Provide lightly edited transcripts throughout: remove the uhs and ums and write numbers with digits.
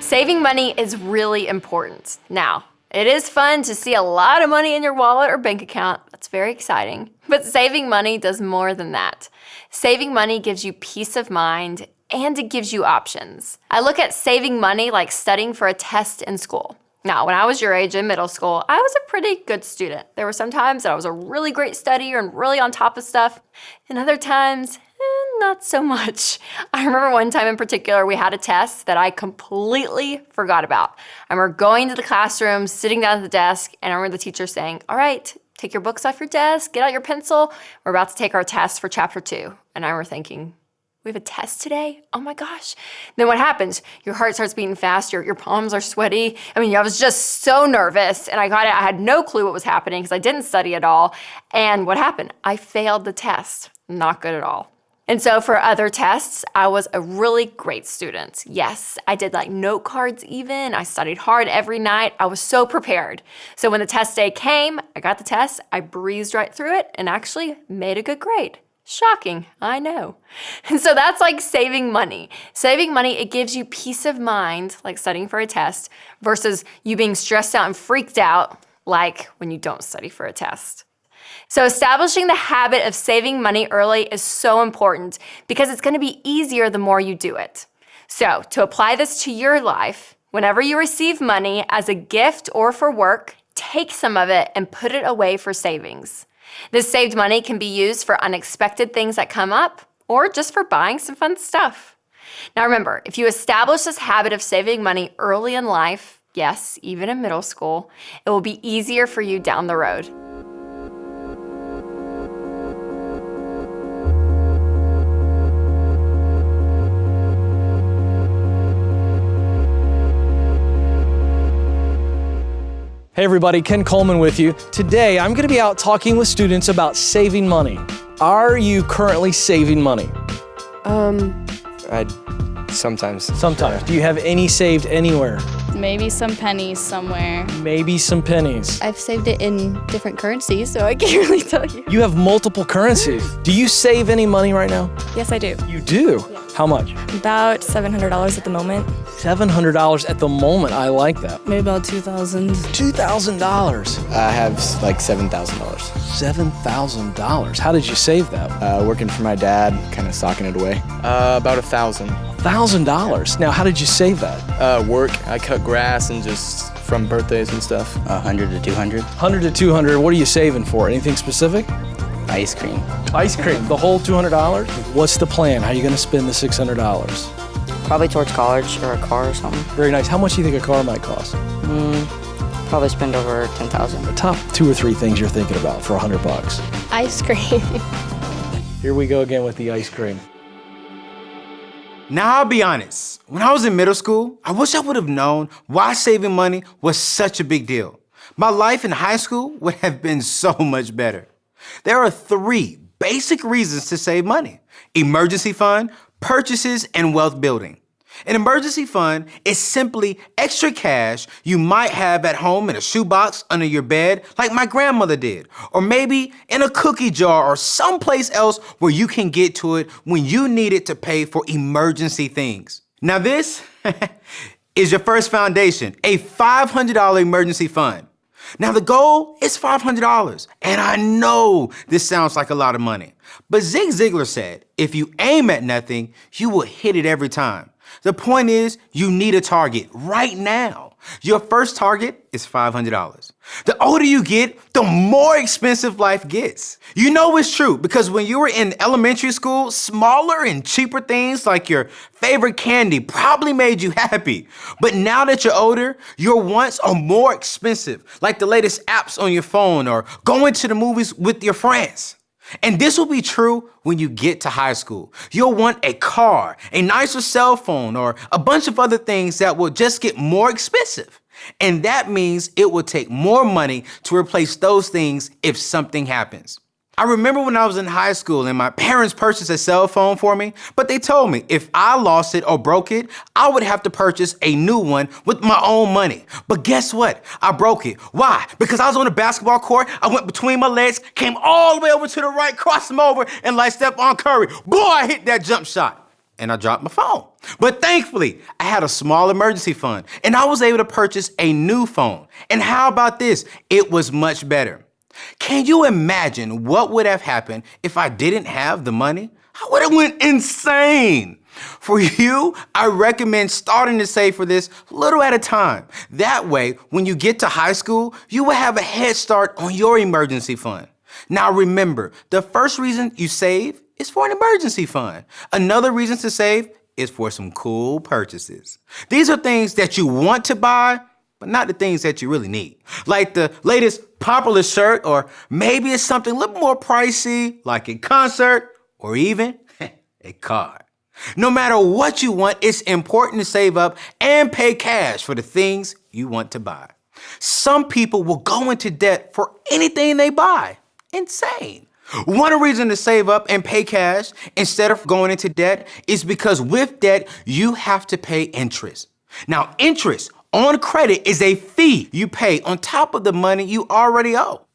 Saving money is really important. Now, it is fun to see a lot of money in your wallet or bank account. That's very exciting. But saving money does more than that. Saving money gives you peace of mind and it gives you options. I look at saving money like studying for a test in school. Now, when I was your age in middle school, I was a pretty good student. There were some times that I was a really great studier and really on top of stuff, and other times, not so much. I remember one time in particular, we had a test that I completely forgot about. I remember going to the classroom, sitting down at the desk, and I remember the teacher saying, "All right, take your books off your desk, get out your pencil. We're about to take our test for chapter 2. And I remember thinking, we have a test today? Oh my gosh. Then what happens? Your heart starts beating faster, your palms are sweaty. I was just so nervous and I had no clue what was happening because I didn't study at all. And what happened? I failed the test. Not good at all. And so for other tests, I was a really great student. Yes, I did note cards even. I studied hard every night. I was so prepared. So when the test day came, I got the test, I breezed right through it and actually made a good grade. Shocking, I know. And so that's like saving money. Saving money, it gives you peace of mind, like studying for a test, versus you being stressed out and freaked out, like when you don't study for a test. So establishing the habit of saving money early is so important because it's gonna be easier the more you do it. So to apply this to your life, whenever you receive money as a gift or for work, take some of it and put it away for savings. This saved money can be used for unexpected things that come up or just for buying some fun stuff. Now remember, if you establish this habit of saving money early in life, yes, even in middle school, it will be easier for you down the road. Hey everybody, Ken Coleman with you. Today, I'm gonna be out talking with students about saving money. Are you currently saving money? Sometimes. Sometimes. Do you have any saved anywhere? Maybe some pennies somewhere. Maybe some pennies. I've saved it in different currencies, so I can't really tell you. You have multiple currencies. Do you save any money right now? Yes, I do. You do? Yeah. How much? About $700 at the moment. $700 at the moment, I like that. Maybe about $2,000. $2,000. I have like $7,000. $7,000. How did you save that? Working for my dad, kind of socking it away. About $1,000. $1,000. Now, how did you save that? Work. I cut grass and just from birthdays and stuff. 100 to 200. 100 to 200. What are you saving for? Anything specific? Ice cream. Ice cream. The whole $200? What's the plan? How are you going to spend the $600? Probably towards college or a car or something. Very nice. How much do you think a car might cost? Probably spend over 10,000. The top 2 or 3 things you're thinking about for $100. Ice cream. Here we go again with the ice cream. Now, I'll be honest. When I was in middle school, I wish I would have known why saving money was such a big deal. My life in high school would have been so much better. There are 3 basic reasons to save money: emergency fund, purchases, and wealth building. An emergency fund is simply extra cash you might have at home in a shoebox under your bed, like my grandmother did, or maybe in a cookie jar or someplace else where you can get to it when you need it to pay for emergency things. Now this is your first foundation, a $500 emergency fund. Now the goal is $500, and I know this sounds like a lot of money, but Zig Ziglar said, if you aim at nothing, you will hit it every time. The point is, you need a target right now. Your first target is $500. The older you get, the more expensive life gets. You know it's true because when you were in elementary school, smaller and cheaper things like your favorite candy probably made you happy. But now that you're older, your wants are more expensive, like the latest apps on your phone or going to the movies with your friends. And this will be true when you get to high school. You'll want a car, a nicer cell phone, or a bunch of other things that will just get more expensive. And that means it will take more money to replace those things if something happens. I remember when I was in high school and my parents purchased a cell phone for me, but they told me if I lost it or broke it, I would have to purchase a new one with my own money. But guess what? I broke it. Why? Because I was on the basketball court, I went between my legs, came all the way over to the right, crossed them over, and like Stephon Curry, boy, I hit that jump shot. And I dropped my phone. But thankfully, I had a small emergency fund and I was able to purchase a new phone. And how about this? It was much better. Can you imagine what would have happened if I didn't have the money? I would have went insane. For you, I recommend starting to save for this little at a time. That way, when you get to high school, you will have a head start on your emergency fund. Now remember, the first reason you save is for an emergency fund. Another reason to save is for some cool purchases. These are things that you want to buy, but not the things that you really need. Like the latest popular shirt, or maybe it's something a little more pricey, like a concert, or even a car. No matter what you want, it's important to save up and pay cash for the things you want to buy. Some people will go into debt for anything they buy. Insane. One reason to save up and pay cash instead of going into debt is because with debt, you have to pay interest. Now, interest on credit is a fee you pay on top of the money you already owe.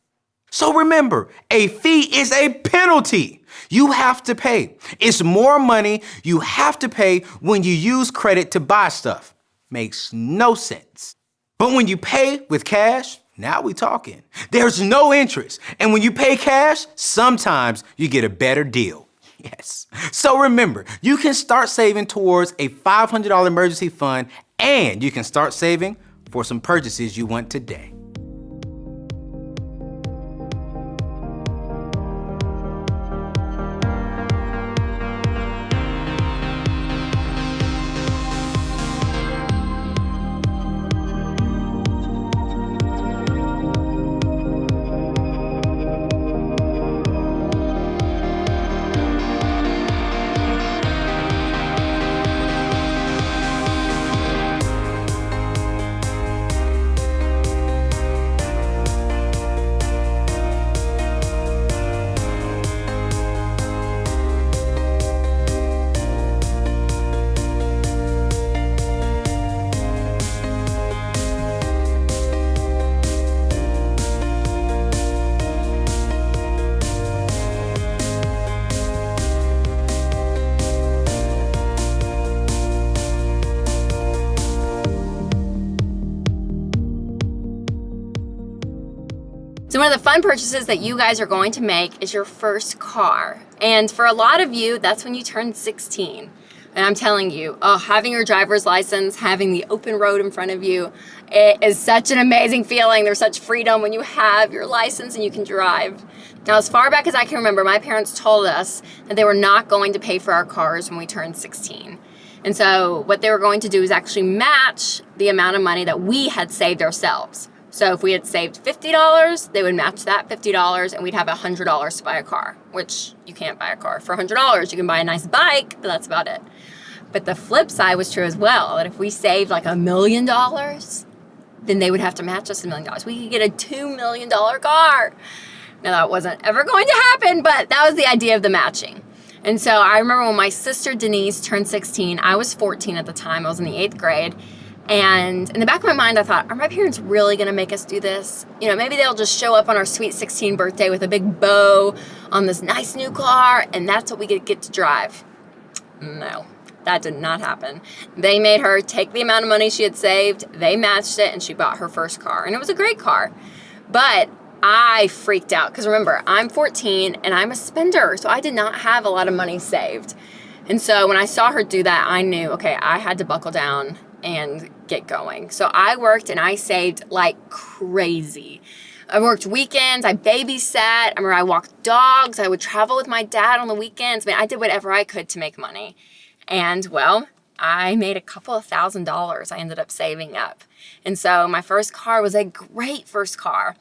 So remember, a fee is a penalty you have to pay. It's more money you have to pay when you use credit to buy stuff. Makes no sense. But when you pay with cash, now we talking. There's no interest. And when you pay cash, sometimes you get a better deal. Yes. So remember, you can start saving towards a $500 emergency fund, and you can start saving for some purchases you want today. So one of the fun purchases that you guys are going to make is your first car. And for a lot of you, that's when you turn 16. And I'm telling you, having your driver's license, having the open road in front of you, it is such an amazing feeling. There's such freedom when you have your license and you can drive. Now, as far back as I can remember, my parents told us that they were not going to pay for our cars when we turned 16. And so what they were going to do is actually match the amount of money that we had saved ourselves. So if we had saved $50, they would match that $50 and we'd have $100 to buy a car, which you can't buy a car for $100. You can buy a nice bike, but that's about it. But the flip side was true as well, that if we saved like $1 million, then they would have to match us $1 million. We could get a $2 million car. Now that wasn't ever going to happen, but that was the idea of the matching. And so I remember when my sister Denise turned 16, I was 14 at the time, I was in the 8th grade. And in the back of my mind, I thought, are my parents really gonna make us do this? You know, maybe they'll just show up on our sweet 16 birthday with a big bow on this nice new car, and that's what we get to drive. No, that did not happen. They made her take the amount of money she had saved, they matched it, and she bought her first car. And it was a great car. But I freaked out, because remember, I'm 14 and I'm a spender, so I did not have a lot of money saved. And so when I saw her do that, I knew, okay, I had to buckle down and get going. So I worked and I saved like crazy. I worked weekends, I babysat, I remember I walked dogs, I would travel with my dad on the weekends. I mean, I did whatever I could to make money. And well, I made a couple of $1,000s I ended up saving up. And so my first car was a great first car.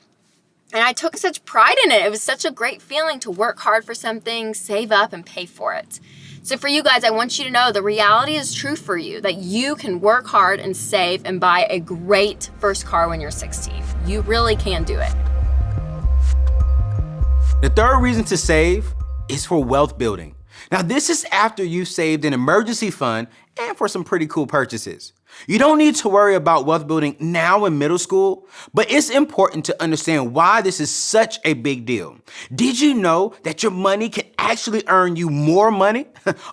And I took such pride in it. It was such a great feeling to work hard for something, save up, and pay for it. So for you guys, I want you to know the reality is true for you, that you can work hard and save and buy a great first car when you're 16. You really can do it. The third reason to save is for wealth building. Now, this is after you've saved an emergency fund and for some pretty cool purchases. You don't need to worry about wealth building now in middle school, but it's important to understand why this is such a big deal. Did you know that your money can actually earn you more money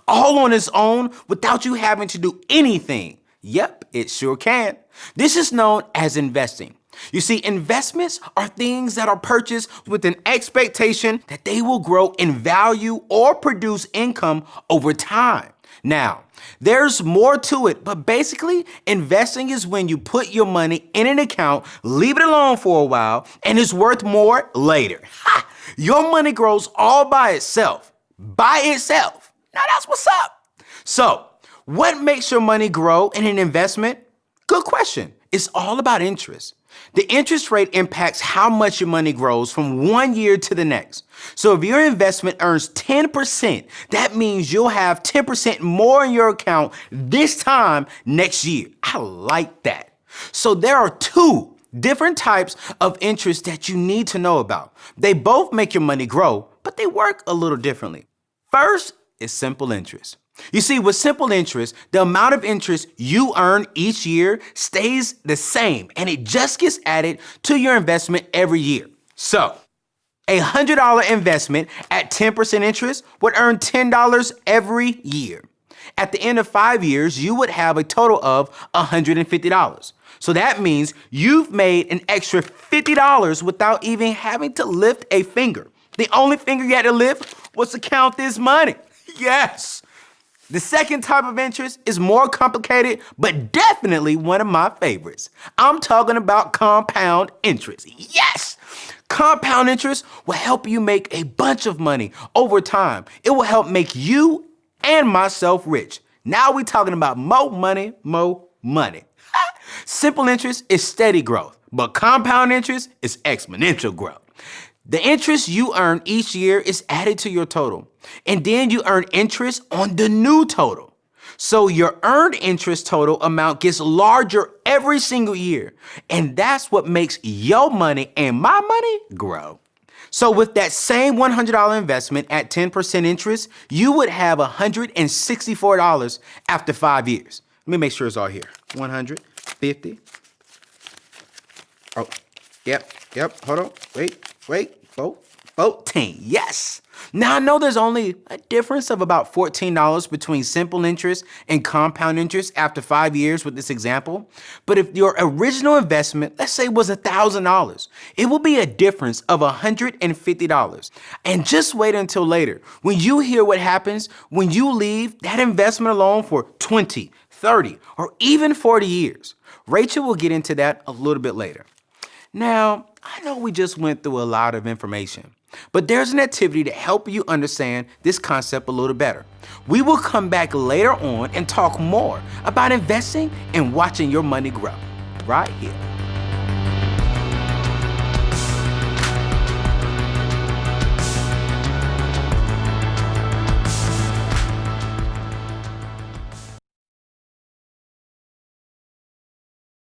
all on its own without you having to do anything? Yep, it sure can. This is known as investing. You see, investments are things that are purchased with an expectation that they will grow in value or produce income over time. Now, there's more to it, but basically, investing is when you put your money in an account, leave it alone for a while, and it's worth more later. Ha! Your money grows all by itself. By itself. Now that's what's up. So, what makes your money grow in an investment? Good question. It's all about interest. The interest rate impacts how much your money grows from one year to the next. So if your investment earns 10%, that means you'll have 10% more in your account this time next year. I like that. So there are two different types of interest that you need to know about. They both make your money grow, but they work a little differently. First is simple interest. You see, with simple interest, the amount of interest you earn each year stays the same, and it just gets added to your investment every year. So, a $100 investment at 10% interest would earn $10 every year. At the end of 5 years, you would have a total of $150. So that means you've made an extra $50 without even having to lift a finger. The only finger you had to lift was to count this money. Yes. The second type of interest is more complicated, but definitely one of my favorites. I'm talking about compound interest. Yes! Compound interest will help you make a bunch of money over time. It will help make you and myself rich. Now we're talking about more money, more money. Simple interest is steady growth, but compound interest is exponential growth. The interest you earn each year is added to your total, and then you earn interest on the new total. So your earned interest total amount gets larger every single year, and that's what makes your money and my money grow. So with that same $100 investment at 10% interest, you would have $164 after 5 years. Let me make sure it's all here. 150. Oh, yep, hold on, wait. 14, yes. Now I know there's only a difference of about $14 between simple interest and compound interest after 5 years with this example. But if your original investment, let's say, was $1,000, it will be a difference of $150. And just wait until later. When you hear what happens when you leave that investment alone for 20, 30, or even 40 years. Rachel will get into that a little bit later. Now, I know we just went through a lot of information, but there's an activity to help you understand this concept a little better. We will come back later on and talk more about investing and watching your money grow right here.